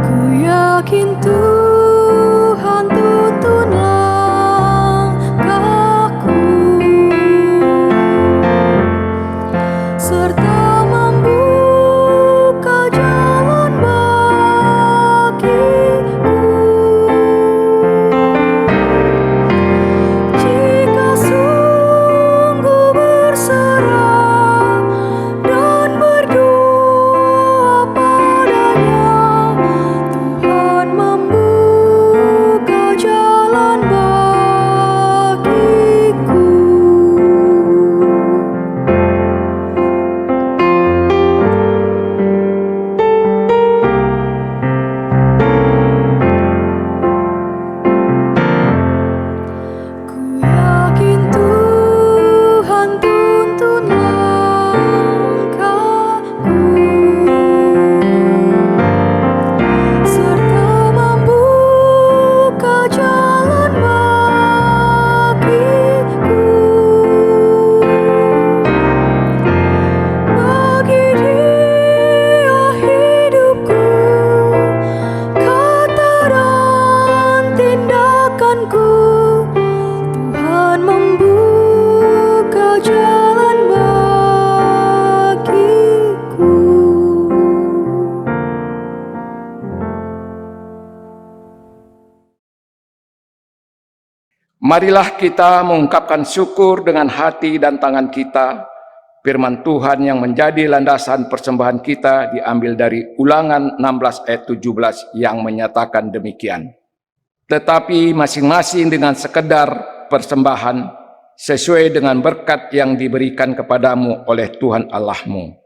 Ku yakin Tuhan tuntun langkahku, serta membuka jalan bagiku. Jika sungguh berserah dan berdoa padanya, Tuhan membuka jalan bagiku. Ku yakin Tuhan tuntun langkahku, serta membuka jalan bagiku. Bagi Dia hidupku, kata dan tindakanku, Tuhan membuka jalan bagiku. Marilah kita mengungkapkan syukur dengan hati dan tangan kita. Firman Tuhan yang menjadi landasan persembahan kita diambil dari Ulangan 16 ayat 17 yang menyatakan demikian. tetapi masing-masing dengan sekedar persembahan sesuai dengan berkat yang diberikan kepadamu oleh Tuhan Allahmu.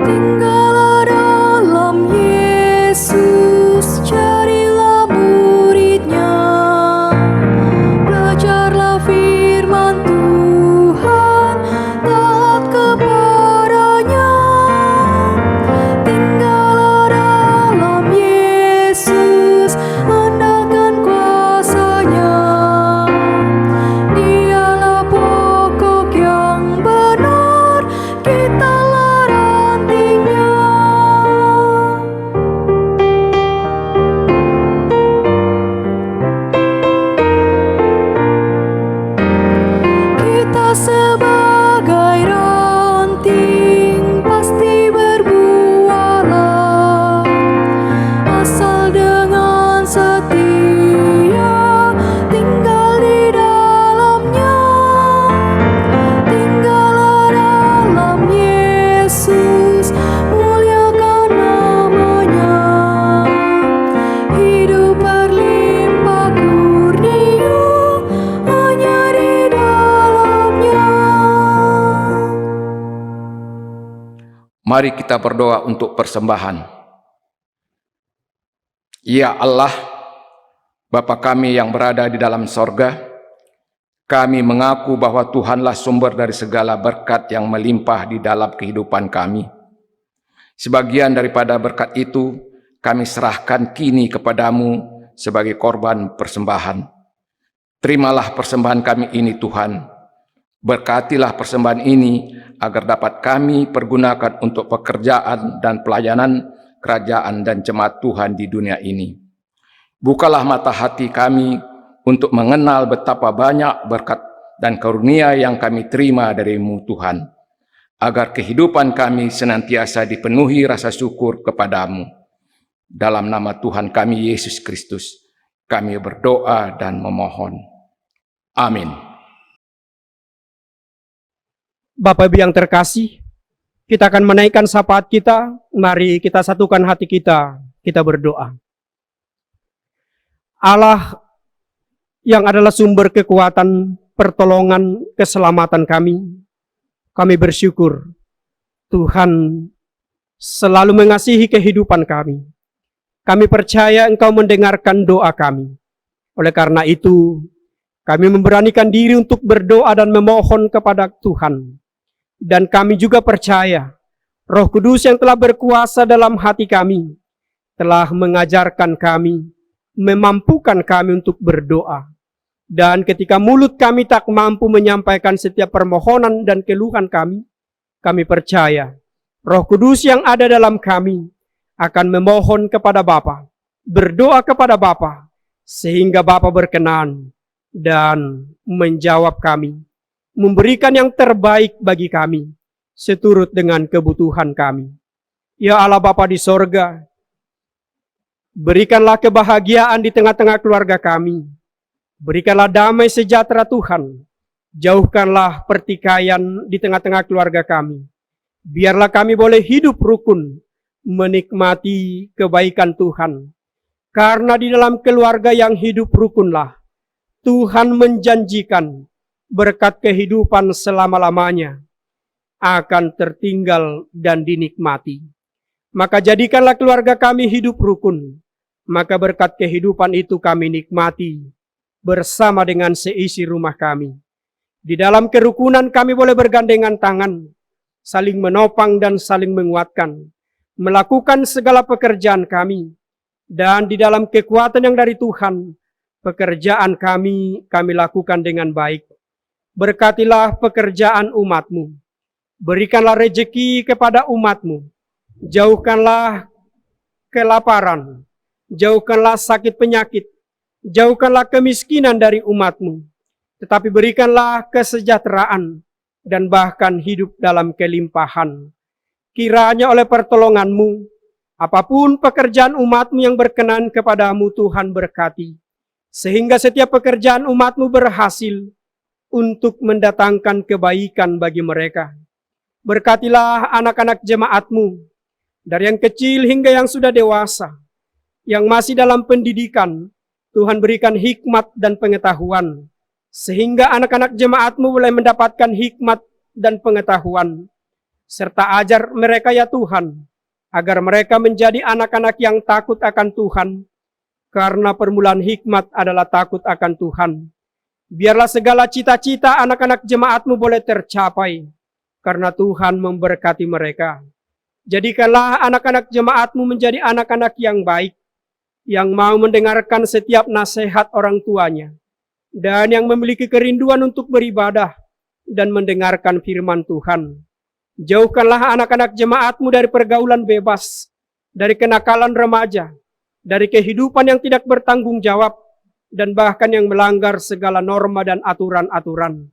Tinggallah dalam Yesus, carilah murid-Nya, belajarlah firman Tuhan, taat kepadanya. Tinggallah dalam Yesus, andalkan kuasa-Nya. Dialah pokok yang benar, kitalah rantingnya. Kita sebagai ranting pasti berbuahlah, asal dengan setia tinggal di dalamnya. Tinggallah dalam Yesus, muliakan namanya. Hidup berlimpah kurnia hanya di dalamnya. Mari kita berdoa untuk persembahan. Ya Allah, Bapa kami yang berada di dalam sorga, kami mengaku bahwa Tuhanlah sumber dari segala berkat yang melimpah di dalam kehidupan kami. Sebagian daripada berkat itu kami serahkan kini kepadamu sebagai korban persembahan. Terimalah persembahan kami ini Tuhan. Berkatilah persembahan ini agar dapat kami pergunakan untuk pekerjaan dan pelayanan kerajaan dan jemaat Tuhan di dunia ini. Bukalah mata hati kami untuk mengenal betapa banyak berkat dan karunia yang kami terima dari-Mu Tuhan, agar kehidupan kami senantiasa dipenuhi rasa syukur kepadamu. Dalam nama Tuhan kami Yesus Kristus, kami berdoa dan memohon. Amin. Bapak Ibu yang terkasih, kita akan menaikkan syafaat kita. Mari kita satukan hati kita berdoa. Allah yang adalah sumber kekuatan, pertolongan, keselamatan kami bersyukur Tuhan selalu mengasihi kehidupan kami. Kami percaya Engkau mendengarkan doa kami. Oleh karena itu, kami memberanikan diri untuk berdoa dan memohon kepada Tuhan. Dan kami juga percaya Roh Kudus yang telah berkuasa dalam hati kami telah mengajarkan kami, memampukan kami untuk berdoa. Dan ketika mulut kami tak mampu menyampaikan setiap permohonan dan keluhan kami percaya Roh Kudus yang ada dalam kami akan memohon kepada Bapa, berdoa kepada Bapa, sehingga Bapa berkenan dan menjawab kami, memberikan yang terbaik bagi kami, seturut dengan kebutuhan kami. Ya Allah Bapa di sorga, berikanlah kebahagiaan di tengah-tengah keluarga kami. Berikanlah damai sejahtera Tuhan. Jauhkanlah pertikaian di tengah-tengah keluarga kami. Biarlah kami boleh hidup rukun, menikmati kebaikan Tuhan. Karena di dalam keluarga yang hidup rukunlah Tuhan menjanjikan berkat kehidupan selama-lamanya akan tertinggal dan dinikmati. Maka jadikanlah keluarga kami hidup rukun. Maka berkat kehidupan itu kami nikmati bersama dengan seisi rumah kami. Di dalam kerukunan kami boleh bergandengan tangan, saling menopang dan saling menguatkan, melakukan segala pekerjaan kami, dan di dalam kekuatan yang dari Tuhan, pekerjaan kami lakukan dengan baik. Berkatilah pekerjaan umat-Mu, berikanlah rejeki kepada umat-Mu, jauhkanlah kelaparan, jauhkanlah sakit penyakit, jauhkanlah kemiskinan dari umat-Mu, tetapi berikanlah kesejahteraan dan bahkan hidup dalam kelimpahan. Kiranya oleh pertolongan-Mu, apapun pekerjaan umat-Mu yang berkenan kepadamu Tuhan berkati, sehingga setiap pekerjaan umat-Mu berhasil untuk mendatangkan kebaikan bagi mereka. Berkatilah anak-anak jemaat-Mu, dari yang kecil hingga yang sudah dewasa, yang masih dalam pendidikan. Tuhan berikan hikmat dan pengetahuan, sehingga anak-anak jemaat-Mu boleh mendapatkan hikmat dan pengetahuan. Serta ajar mereka ya Tuhan, agar mereka menjadi anak-anak yang takut akan Tuhan, karena permulaan hikmat adalah takut akan Tuhan. Biarlah segala cita-cita anak-anak jemaat-Mu boleh tercapai, karena Tuhan memberkati mereka. Jadikanlah anak-anak jemaat-Mu menjadi anak-anak yang baik, yang mau mendengarkan setiap nasihat orang tuanya, dan yang memiliki kerinduan untuk beribadah dan mendengarkan firman Tuhan. Jauhkanlah anak-anak jemaat-Mu dari pergaulan bebas, dari kenakalan remaja, dari kehidupan yang tidak bertanggung jawab, dan bahkan yang melanggar segala norma dan aturan-aturan.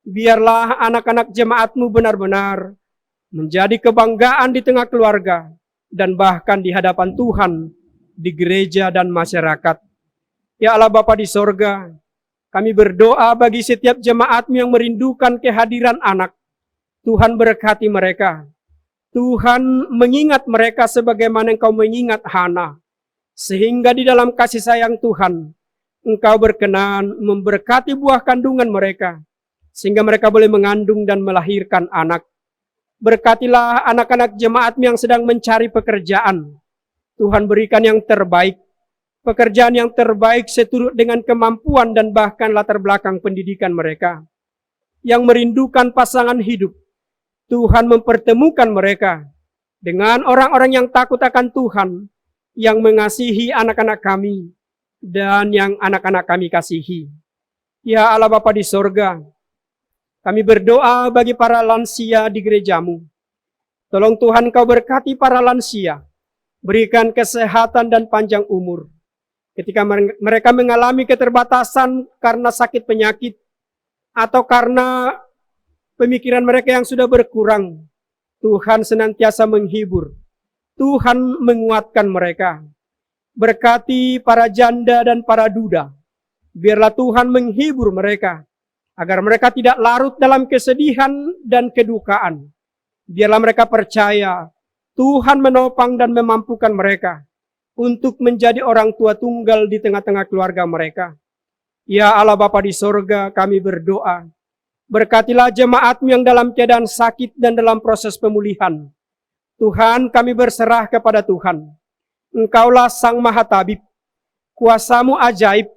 Biarlah anak-anak jemaat-Mu benar-benar menjadi kebanggaan di tengah keluarga, dan bahkan di hadapan Tuhan, di gereja dan masyarakat. Ya Allah Bapa di sorga, kami berdoa bagi setiap jemaat-Mu yang merindukan kehadiran anak. Tuhan berkati mereka. Tuhan mengingat mereka sebagaimana Engkau mengingat Hana. Sehingga di dalam kasih sayang Tuhan, Engkau berkenan memberkati buah kandungan mereka, sehingga mereka boleh mengandung dan melahirkan anak. Berkatilah anak-anak jemaat-Mu yang sedang mencari pekerjaan. Tuhan berikan yang terbaik, pekerjaan yang terbaik seturut dengan kemampuan dan bahkan latar belakang pendidikan mereka. Yang merindukan pasangan hidup, Tuhan mempertemukan mereka dengan orang-orang yang takut akan Tuhan, yang mengasihi anak-anak kami, dan yang anak-anak kami kasihi. Ya Allah Bapa di sorga, kami berdoa bagi para lansia di gereja-Mu. Tolong Tuhan Kau berkati para lansia, berikan kesehatan dan panjang umur. Ketika mereka mengalami keterbatasan karena sakit penyakit, atau karena pemikiran mereka yang sudah berkurang, Tuhan senantiasa menghibur. Tuhan menguatkan mereka. Berkati para janda dan para duda. Biarlah Tuhan menghibur mereka, agar mereka tidak larut dalam kesedihan dan kedukaan. Biarlah mereka percaya Tuhan menopang dan memampukan mereka untuk menjadi orang tua tunggal di tengah-tengah keluarga mereka. Ya Allah Bapa di sorga, kami berdoa. Berkatilah jemaat-Mu yang dalam keadaan sakit dan dalam proses pemulihan. Tuhan, kami berserah kepada Tuhan. Engkaulah Sang Maha Tabib. Kuasa-Mu ajaib,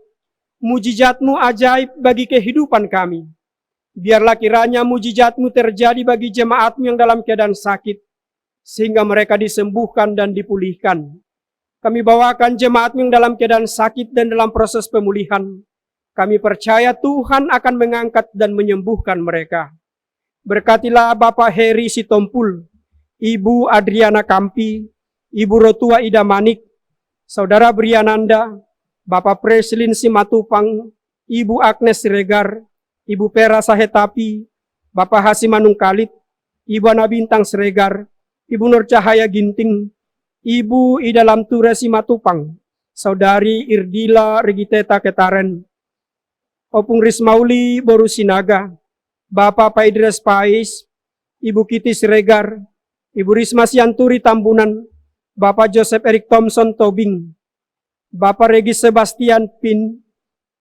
mujizat-Mu ajaib bagi kehidupan kami. Biarlah kiranya mujizat-Mu terjadi bagi jemaat-Mu yang dalam keadaan sakit, sehingga mereka disembuhkan dan dipulihkan. Kami bawakan jemaat-Mu yang dalam keadaan sakit dan dalam proses pemulihan. Kami percaya Tuhan akan mengangkat dan menyembuhkan mereka. Berkatilah Bapak Heri Sitompul, Ibu Adriana Kampi, Ibu Rotua Ida Manik, Saudara Briananda, Bapak Preslin Simatupang, Ibu Agnes Siregar, Ibu Pera Sahetapi, Bapak Hasimanung Kalit, Ibu Ana Bintang Siregar, Ibu Nur Cahaya Ginting, Ibu Ida Lamture Simatupang, Saudari Irdila Regiteta Ketaren, Opung Rismauli Boru Sinaga, Bapak Paidres Pais, Ibu Kiti Siregar, Ibu Risma Sianturi Tambunan, Bapak Joseph Eric Thompson Tobing, Bapak Regis Sebastian Pin,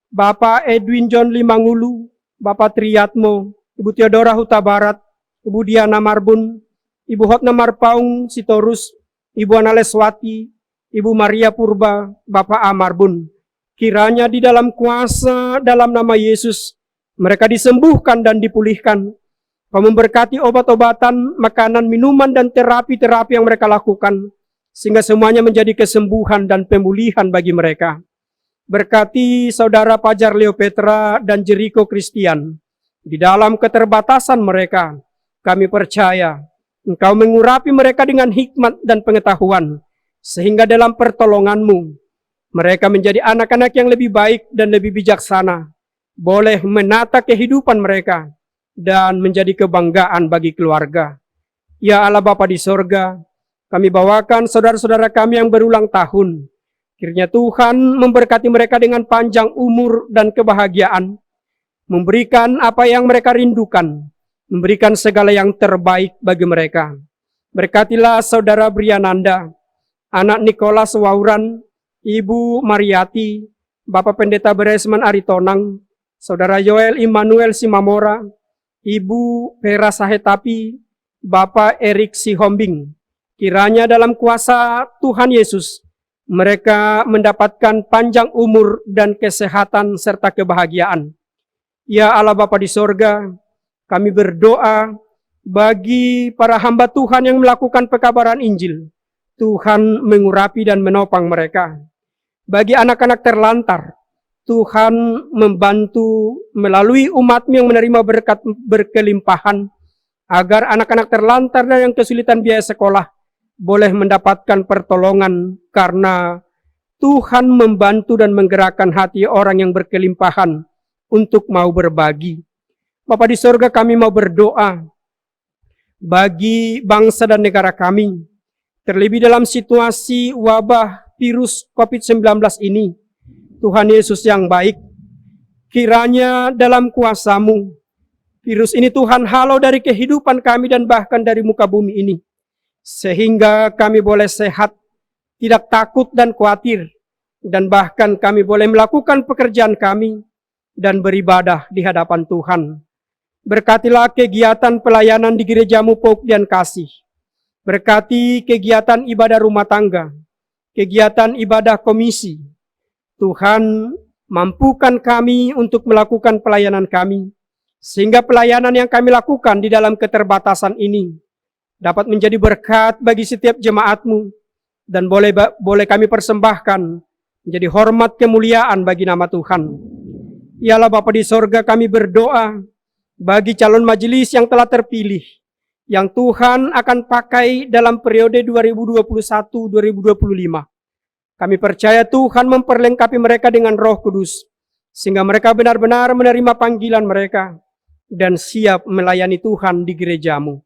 Bapak Edwin John Limangulu, Bapak Triyatmo, Ibu Theodora Huta Barat, Ibu Diana Marbun, Ibu Hotna Marpaung Sitorus, Ibu Ana Leswati, Ibu Maria Purba, Bapak Amarbun. Kiranya di dalam kuasa, dalam nama Yesus, mereka disembuhkan dan dipulihkan. Kau memberkati obat-obatan, makanan, minuman, dan terapi-terapi yang mereka lakukan, sehingga semuanya menjadi kesembuhan dan pemulihan bagi mereka. Berkati Saudara Pajar Leo Petra dan Jeriko Christian. Di dalam keterbatasan mereka, kami percaya Engkau mengurapi mereka dengan hikmat dan pengetahuan, sehingga dalam pertolongan-Mu, mereka menjadi anak-anak yang lebih baik dan lebih bijaksana, boleh menata kehidupan mereka, dan menjadi kebanggaan bagi keluarga. Ya Allah Bapa di sorga, kami bawakan saudara-saudara kami yang berulang tahun. Kiranya Tuhan memberkati mereka dengan panjang umur dan kebahagiaan. memberikan apa yang mereka rindukan, memberikan segala yang terbaik bagi mereka. Berkatilah Saudara Briananda, anak Nikolas Wauran, Ibu Mariati, Bapak Pendeta Beresman Aritonang, Saudara Yoel Immanuel Simamora, Ibu Vera Sahetapi, Bapak Erik Sihombing. Kiranya dalam kuasa Tuhan Yesus, mereka mendapatkan panjang umur dan kesehatan serta kebahagiaan. Ya Allah Bapa di sorga, kami berdoa bagi para hamba Tuhan yang melakukan pekabaran Injil. Tuhan mengurapi dan menopang mereka. Bagi anak-anak terlantar, Tuhan membantu melalui umat-Mu yang menerima berkat berkelimpahan, agar anak-anak terlantar dan yang kesulitan biaya sekolah boleh mendapatkan pertolongan, karena Tuhan membantu dan menggerakkan hati orang yang berkelimpahan untuk mau berbagi. Bapa di sorga, kami mau berdoa bagi bangsa dan negara kami, terlebih dalam situasi wabah virus COVID-19 ini. Tuhan Yesus yang baik, kiranya dalam kuasa-Mu, virus ini Tuhan halau dari kehidupan kami dan bahkan dari muka bumi ini, sehingga kami boleh sehat, tidak takut dan khawatir, dan bahkan kami boleh melakukan pekerjaan kami dan beribadah di hadapan Tuhan. Berkatilah kegiatan pelayanan di gereja-Mu Pengabdian Kasih. Berkati kegiatan ibadah rumah tangga, kegiatan ibadah komisi. Tuhan, mampukan kami untuk melakukan pelayanan kami, sehingga pelayanan yang kami lakukan di dalam keterbatasan ini dapat menjadi berkat bagi setiap jemaat-Mu, dan boleh kami persembahkan menjadi hormat kemuliaan bagi nama Tuhan. Ialah Bapa di sorga, kami berdoa bagi calon majelis yang telah terpilih, yang Tuhan akan pakai dalam periode 2021-2025. Kami percaya Tuhan memperlengkapi mereka dengan Roh Kudus, sehingga mereka benar-benar menerima panggilan mereka dan siap melayani Tuhan di gereja-Mu.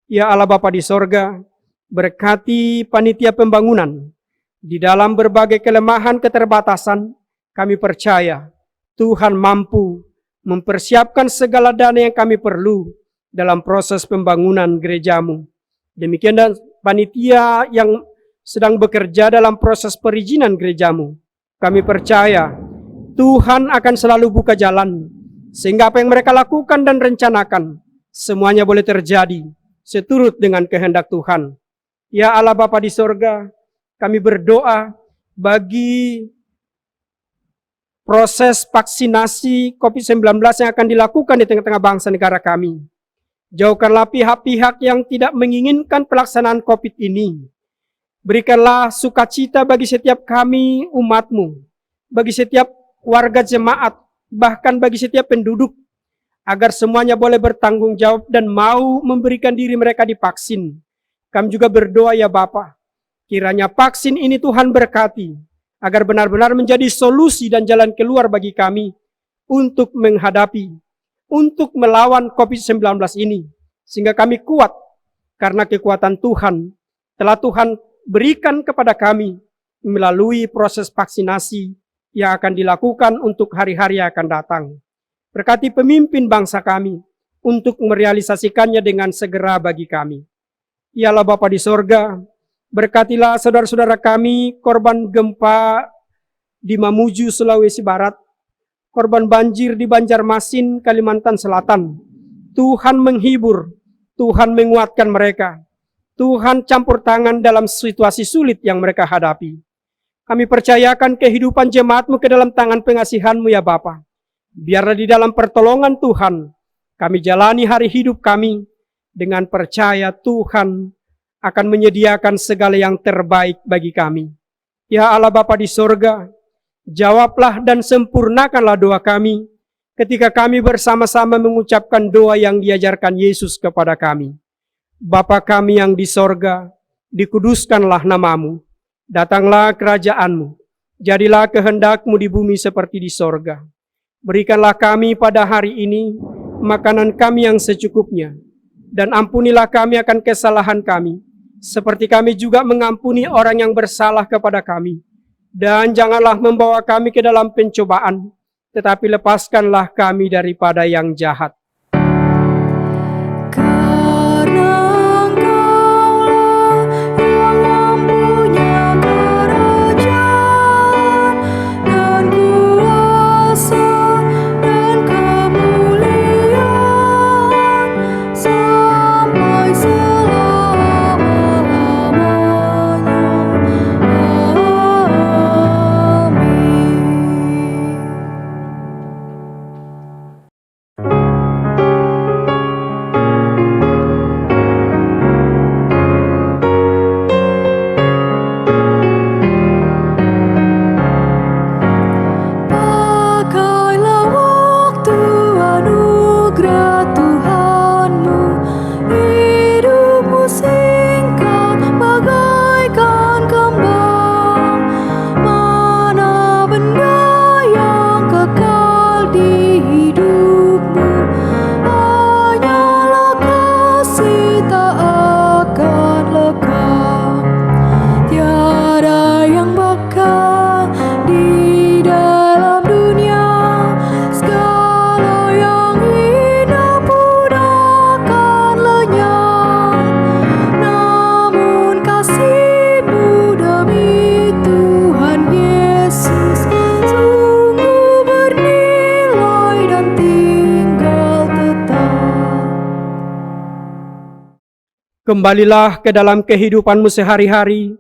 Ya Allah Bapa di sorga, berkati panitia pembangunan. Di dalam berbagai kelemahan keterbatasan, kami percaya Tuhan mampu mempersiapkan segala dana yang kami perlu dalam proses pembangunan gereja-Mu. Demikian dan panitia yang sedang bekerja dalam proses perizinan gereja-Mu, kami percaya Tuhan akan selalu buka jalan, sehingga apa yang mereka lakukan dan rencanakan semuanya boleh terjadi seturut dengan kehendak Tuhan. Ya Allah Bapa di sorga, kami berdoa bagi proses vaksinasi COVID-19 yang akan dilakukan di tengah-tengah bangsa negara kami. Jauhkanlah pihak-pihak yang tidak menginginkan pelaksanaan COVID ini. Berikanlah sukacita bagi setiap kami umat-Mu, bagi setiap warga jemaat, bahkan bagi setiap penduduk, agar semuanya boleh bertanggung jawab dan mau memberikan diri mereka divaksin. Kami juga berdoa ya Bapa, kiranya vaksin ini Tuhan berkati, agar benar-benar menjadi solusi dan jalan keluar bagi kami untuk menghadapi, untuk melawan COVID-19 ini, sehingga kami kuat, karena kekuatan Tuhan telah Tuhan berikan kepada kami melalui proses vaksinasi yang akan dilakukan untuk hari-hari yang akan datang. Berkati pemimpin bangsa kami untuk merealisasikannya dengan segera bagi kami. Ialah Bapa di sorga, berkatilah saudara-saudara kami korban gempa di Mamuju, Sulawesi Barat, korban banjir di Banjarmasin, Kalimantan Selatan. Tuhan menghibur, Tuhan menguatkan mereka. Tuhan campur tangan dalam situasi sulit yang mereka hadapi. Kami percayakan kehidupan jemaat-Mu ke dalam tangan pengasihan-Mu ya Bapa. Biarlah di dalam pertolongan Tuhan, kami jalani hari hidup kami dengan percaya Tuhan akan menyediakan segala yang terbaik bagi kami. Ya Allah Bapa di sorga, jawablah dan sempurnakanlah doa kami ketika kami bersama-sama mengucapkan doa yang diajarkan Yesus kepada kami. Bapa kami yang di sorga, dikuduskanlah nama-Mu, datanglah kerajaan-Mu, jadilah kehendak-Mu di bumi seperti di sorga. Berikanlah kami pada hari ini makanan kami yang secukupnya, dan ampunilah kami akan kesalahan kami, seperti kami juga mengampuni orang yang bersalah kepada kami. Dan janganlah membawa kami ke dalam pencobaan, tetapi lepaskanlah kami daripada yang jahat. Karena Engkaulah yang mempunyai kerajaan dan kuasa dan kemuliaan sampai selama-lamanya. Amin. Pakailah waktu anugerah Tuhanmu, hidupmu singkat bagaikan kembang. Mana benda yang kekal di hidupmu, hanyalah kasih tak akan lekang. Tiada yang bakal di dalam dunia, segala yang indah pun akan lenyap. Namun kasih-Mu demi Tuhan Yesus sungguh bernilai dan tinggal tetap. Kembalilah ke dalam kehidupanmu sehari-hari,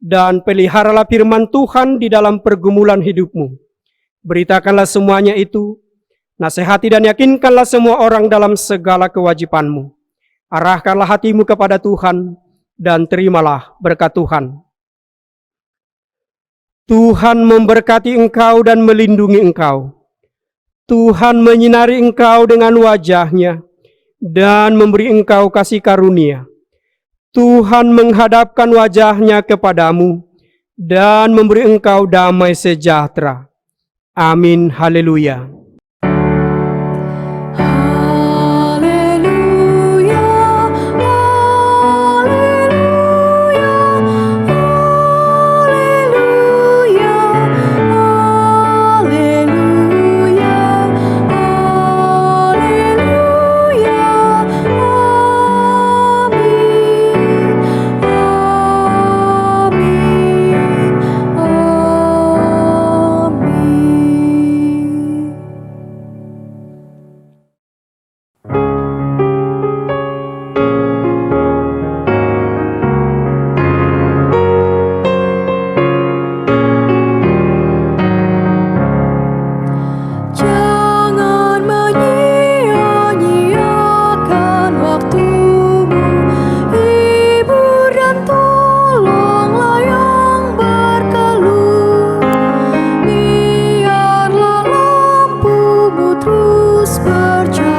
dan peliharalah firman Tuhan di dalam pergumulan hidupmu. Beritakanlah semuanya itu, nasihati dan yakinkanlah semua orang dalam segala kewajibanmu. Arahkanlah hatimu kepada Tuhan, dan terimalah berkat Tuhan. Tuhan memberkati engkau dan melindungi engkau. Tuhan menyinari engkau dengan wajah-Nya, dan memberi engkau kasih karunia. Tuhan menghadapkan wajah-Nya kepadamu dan memberi engkau damai sejahtera. Amin. Haleluya. Haleluya, haleluya, haleluya, haleluya, haleluya. Jangan menyia-nyiakan waktumu, hibur dan tolonglah yang berkeluh. Biarlah lampumu terus bercahaya